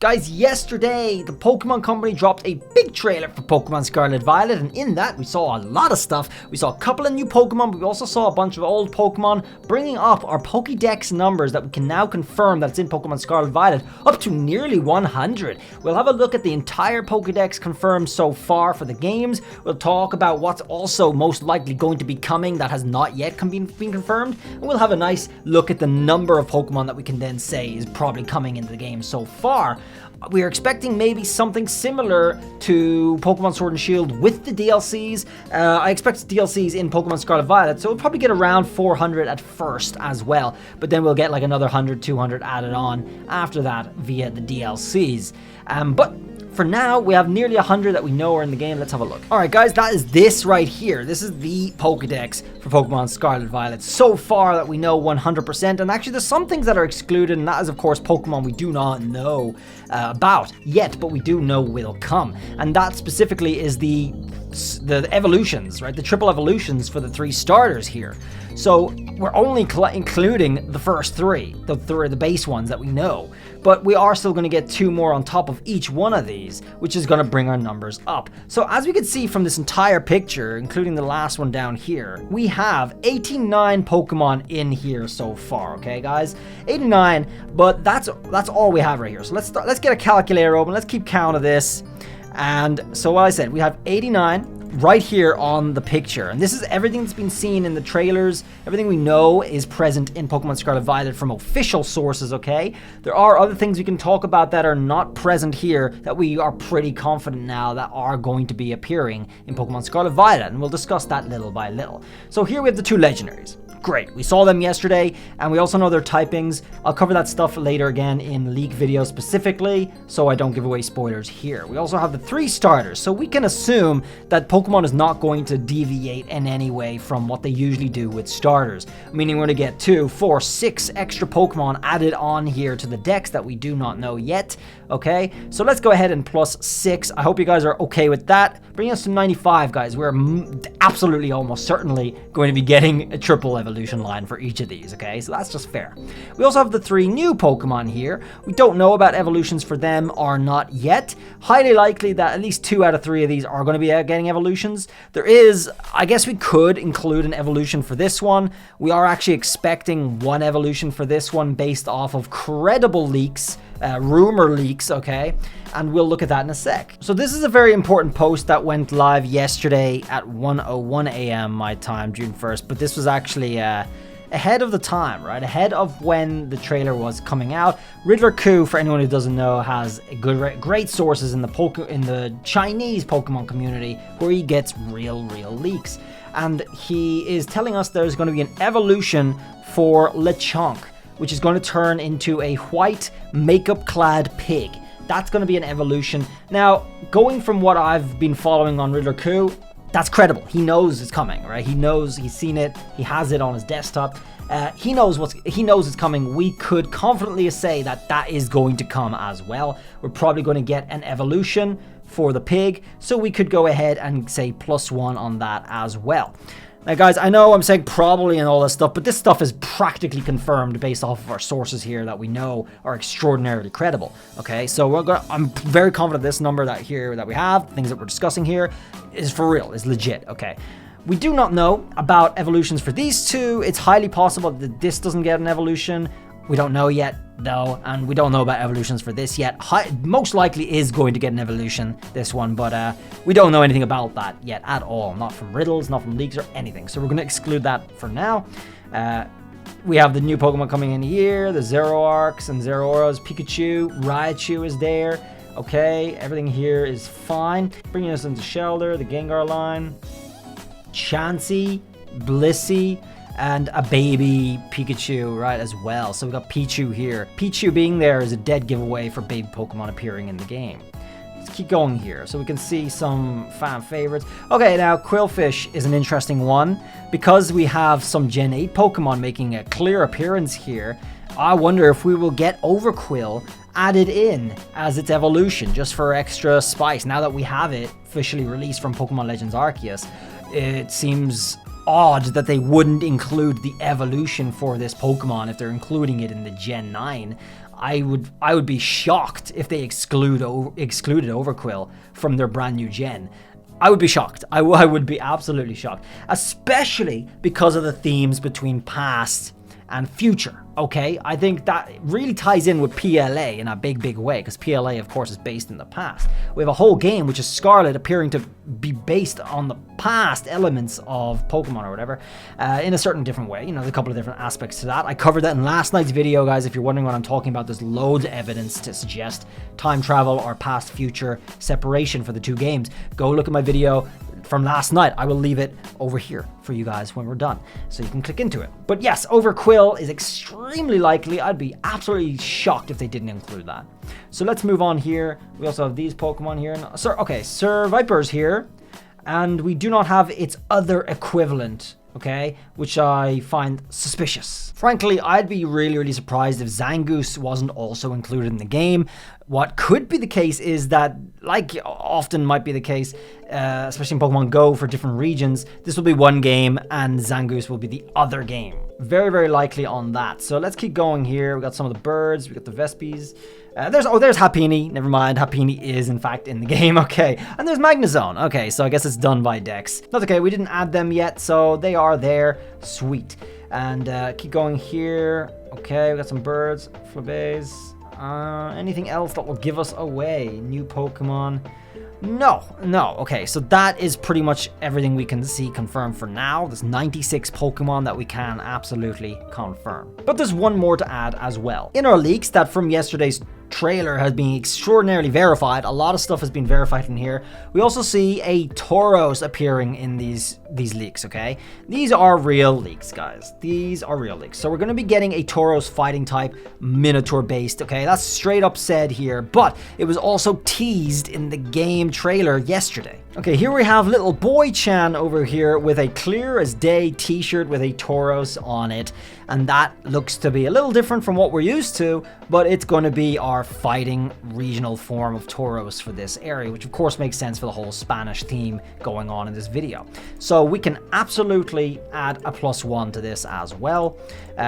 Guys, yesterday, the Pokemon Company dropped a big trailer for Pokemon Scarlet Violet, and in that, we saw a lot of stuff. We saw a couple of new Pokemon, but we also saw a bunch of old Pokemon, bringing up our Pokedex numbers that we can now confirm that's in Pokemon Scarlet Violet, up to nearly 100. We'll have a look at the entire Pokedex confirmed so far for the games. We'll talk about what's also most likely going to be coming that has not yet been confirmed, and we'll have a nice look at the number of Pokemon that we can then say is probably coming into the game so far. We are expecting maybe something similar to Pokemon Sword and Shield with the DLCs. I expect DLCs in Pokemon Scarlet Violet, so we'll probably get around 400 at first as well. But then we'll get like another 100, 200 added on after that via the DLCs. But for now, we have nearly 100 that we know are in the game. Let's have a look. All right, guys, that is this right here. This is the Pokedex for Pokemon Scarlet Violet. So far that we know 100%. And actually, there's some things that are excluded, and that is, of course, Pokemon we do not know about yet, but we do know will come. And that specifically is the evolutions, right? The triple evolutions for the 3 starters here. So we're only including the first 3, the base ones that we know. But we are still going to get 2 more on top of each one of these, which is going to bring our numbers up. So as we can see from this entire picture, including the last one down here, we have 89 Pokemon in here so far, okay, guys? 89, but that's all we have right here. So let's get a calculator open. Let's keep count of this. And so what I said, we have 89 right here on the picture, and this is everything that's been seen in the trailers. Everything we know is present in Pokemon Scarlet Violet from official sources, okay? There are other things we can talk about that are not present here that we are pretty confident now that are going to be appearing in Pokemon Scarlet Violet, and we'll discuss that little by little. So here we have the 2 legendaries. Great, we saw them yesterday, and we also know their typings. I'll cover that stuff later again in leak videos specifically, so I don't give away spoilers here. We also have the 3 starters, so we can assume that Pokemon is not going to deviate in any way from what they usually do with starters, meaning we're going to get 2, 4, 6 extra Pokemon added on here to the decks that we do not know yet, okay? So let's go ahead and plus 6. I hope you guys are okay with that. Bringing us to 95, guys. We're absolutely almost certainly going to be getting a triple evolution line for each of these, okay? So that's just fair. We also have the 3 new Pokemon here. We don't know about evolutions for them or not yet. Highly likely that at least 2 out of 3 of these are going to be getting evolutions. There is, I guess we could include an evolution for this one. We are actually expecting 1 evolution for this one based off of credible leaks, rumor leaks, okay? And we'll look at that in a sec. So this is a very important post that went live yesterday at 1:01 a.m. my time, June 1st, but this was actually ahead of the time, right? Ahead of when the trailer was coming out. Riddler Coup, for anyone who doesn't know, has great sources in the Chinese Pokemon community where he gets real leaks. And he is telling us there's going to be an evolution for Lechonk, which is going to turn into a white makeup-clad pig. That's going to be an evolution. Now, going from what I've been following on Riddler Coup, that's credible. He knows it's coming, right? He knows, he's seen it, he has it on his desktop. He knows it's coming. We could confidently say that that is going to come as well. We're probably going to get an evolution for the pig, so we could go ahead and say +1 on that as well. Now, guys, I know I'm saying probably and all this stuff, but this stuff is practically confirmed based off of our sources here that we know are extraordinarily credible, okay? So I'm very confident this number that we have, things that we're discussing here, is for real, is legit, okay? We do not know about evolutions for these 2. It's highly possible that this doesn't get an evolution. We don't know yet, though, and we don't know about evolutions for this yet. Most likely is going to get an evolution, this one, but we don't know anything about that yet at all. Not from riddles, not from leaks or anything. So we're going to exclude that for now. We have the new Pokemon coming in here, the Zoroarks and Zoroarks, Pikachu, Raichu is there. Okay, everything here is fine. Bringing us into Shelter, the Gengar line, Chansey, Blissey, and a baby Pikachu, right, as well. So we got Pichu here. Pichu being there is a dead giveaway for baby Pokemon appearing in the game. Let's keep going here so we can see some fan favorites. Okay, now Quillfish is an interesting one. Because we have some Gen 8 Pokemon making a clear appearance here, I wonder if we will get Overquill added in as its evolution, just for extra spice. Now that we have it officially released from Pokemon Legends Arceus, it seems odd that they wouldn't include the evolution for this Pokemon if they're including it in the Gen 9. I would be shocked if they excluded Overquill from their brand new gen. I would be shocked. I would be absolutely shocked, especially because of the themes between past and future. Okay, I think that really ties in with PLA in a big way, because PLA, of course, is based in the past. We have a whole game, which is Scarlet, appearing to be based on the past elements of Pokemon or whatever, in a certain different way. You know, there's a couple of different aspects to that. I covered that in last night's video, guys. If you're wondering what I'm talking about, there's loads of evidence to suggest time travel or past-future separation for the two games. Go look at my video from last night. I will leave it over here for you guys when we're done, so you can click into it. But yes, Overquill is extremely likely. I'd be absolutely shocked if they didn't include that. So let's move on here. We also have these Pokemon here. Sir Viper's here, and we do not have its other equivalent, okay, which I find suspicious. Frankly, I'd be really surprised if Zangoose wasn't also included in the game. What could be the case is that, like often might be the case, especially in Pokemon Go for different regions, this will be one game and Zangoose will be the other game. Very likely on that. So let's keep going here. We got some of the birds. We got the Vespies. There's Happiny. Never mind. Happiny is in fact in the game. Okay. And there's Magnezone. Okay, so I guess it's done by Dex. That's okay. We didn't add them yet, so they are there. Sweet. And keep going here. Okay, we got some birds. Flabés. Anything else that will give us away? New Pokemon? No. Okay, so that is pretty much everything we can see confirmed for now. There's 96 Pokemon that we can absolutely confirm. But there's one more to add as well. In our leaks that from yesterday's trailer has been extraordinarily verified. A lot of stuff has been verified in here. We also see a Tauros appearing in these leaks, okay? These are real leaks, guys. These are real leaks. So we're going to be getting a Tauros fighting type, Minotaur based, okay? That's straight up said here, but it was also teased in the game trailer yesterday. Okay, here we have little boy Chan over here with a clear as day t-shirt with a Tauros on it. And that looks to be a little different from what we're used to, but it's going to be our fighting regional form of Tauros for this area, which of course makes sense for the whole Spanish theme going on in this video. So we can absolutely add a +1 to this as well,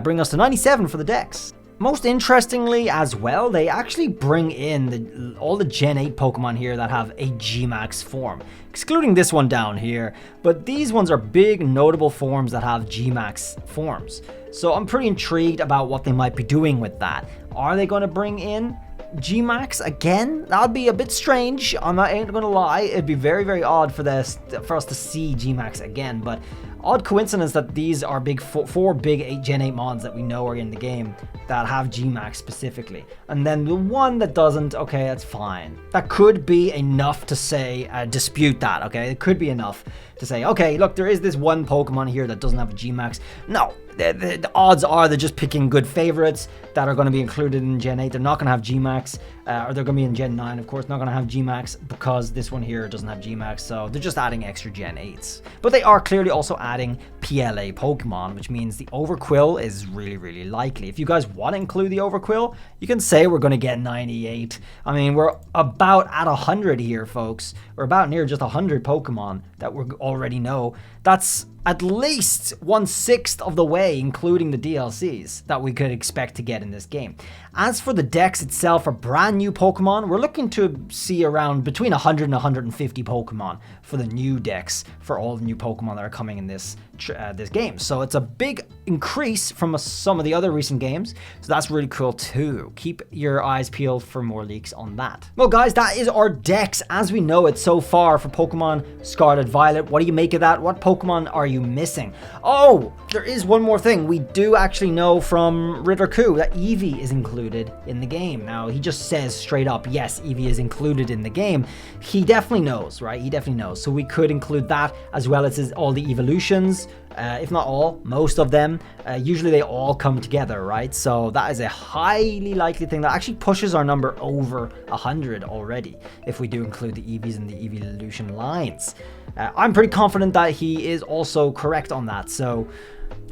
bring us to 97 for the Dex. Most interestingly as well, they actually bring in all the Gen 8 Pokemon here that have a G-Max form, excluding this one down here, but these ones are big notable forms that have G-Max forms. So I'm pretty intrigued about what they might be doing with that. Are they going to bring in G-Max again? That would be a bit strange. I ain't gonna lie. It'd be very odd for us to see G-Max again, but odd coincidence that these are four big Gen 8 mons that we know are in the game that have G-Max specifically. And then the one that doesn't, okay, that's fine. That could be enough to say, dispute that, okay? It could be enough to say, okay, look, there is this one Pokemon here that doesn't have a G-Max. No, the odds are they're just picking good favorites that are going to be included in Gen 8. They're not going to have G-Max, or they're going to be in Gen 9, of course, not going to have G-Max because this one here doesn't have G-Max, so they're just adding extra Gen 8s. But they are clearly also adding PLA Pokemon, which means the Overquill is really likely. If you guys want to include the Overquill, you can say we're going to get 98. I mean, we're about at 100 here, folks. We're about near just 100 Pokemon that we already know. That's at least 1/6 of the way, including the DLCs that we could expect to get in this game. As for the Dex itself, for brand new Pokemon, we're looking to see around between 100 and 150 Pokemon for the new Dex for all the new Pokemon that are coming in this game. So it's a big increase from some of the other recent games. So that's really cool too. Keep your eyes peeled for more leaks on that. Well, guys, that is our Dex as we know it so far for Pokemon Scarlet Violet. What do you make of that? What Pokemon are you missing? Oh, there is one more thing. We do actually know from Ritter Coup that Eevee is included in the game. Now, he just says straight up, yes, Eevee is included in the game. He definitely knows, right? He definitely knows. So we could include that as well as all the evolutions. If not all, most of them. Usually they all come together, right? So that is a highly likely thing that actually pushes our number over 100 already, if we do include the Eevees and the evolution lines. I'm pretty confident that he is also correct on that, so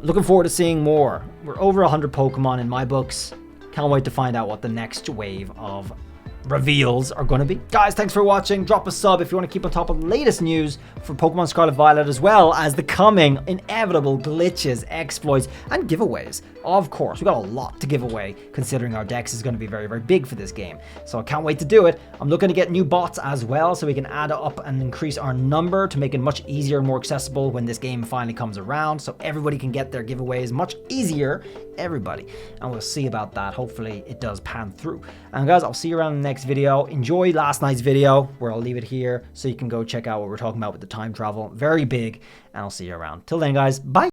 looking forward to seeing more. We're over 100 Pokemon in my books. Can't wait to find out what the next wave of reveals are going to be. Guys, thanks for watching. Drop a sub if you want to keep on top of the latest news for Pokemon Scarlet Violet, as well as the coming inevitable glitches, exploits, and giveaways. Of course, we got a lot to give away considering our dex is going to be very, very big for this game. So I can't wait to do it. I'm looking to get new bots as well so we can add up and increase our number to make it much easier and more accessible when this game finally comes around, so everybody can get their giveaways much easier. Everybody. And we'll see about that. Hopefully it does pan through. And guys, I'll see you around in the next video. Enjoy last night's video where I'll leave it here so you can go check out what we're talking about with the time travel. Very big. And I'll see you around. Till then, guys, bye.